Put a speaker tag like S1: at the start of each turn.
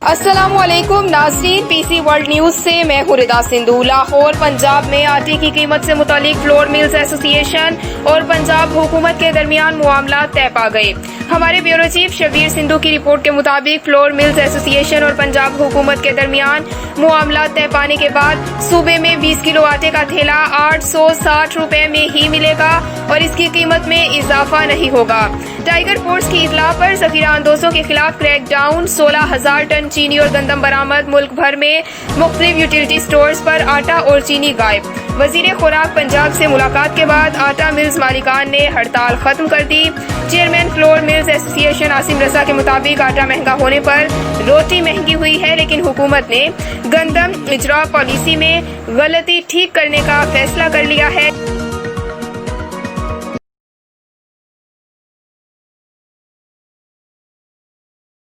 S1: अस्सलामुअलैकुम नाज़रीन, PC world news से मैं हूं रिदा सिंधु। लाहौर पंजाब में आटे की कीमत से मुतालिक फ्लोर मिल्स एसोसिएशन और पंजाब हुकूमत के दरमियान मुआमला तय पा गए। हमारे ब्यूरो चीफ शबीर सिंधु की रिपोर्ट के मुताबिक फ्लोर मिल्स एसोसिएशन और पंजाब हुकूमत के दरमियान मुआमला तय पाने के बाद सूबे में 20 किलो आटे का थैला 860 रुपए में ही मिलेगा और इसकी कीमत में इजाफा नहीं होगा। टाइगर फोर्स की इतला पर ज़ख़ीरा अंदोजों के खिलाफ क्रैकडाउन, 16,000 टन चीनी और गंदम बरामद। मुल्क भर में मुख्तलिफ यूटिलिटी स्टोर्स पर आटा और चीनी गायब। वजीर खुराक पंजाब से मुलाकात के बाद आटा मिल्स मालिकान ने हड़ताल खत्म कर दी। Chairman flour mills association Asim Raza के मुताबिक आटा महंगा होने पर रोटी महंगी हुई है, लेकिन हुकूमत ने गंदम इजरा पॉलिसी में गलती ठीक करने का फैसला कर लिया है।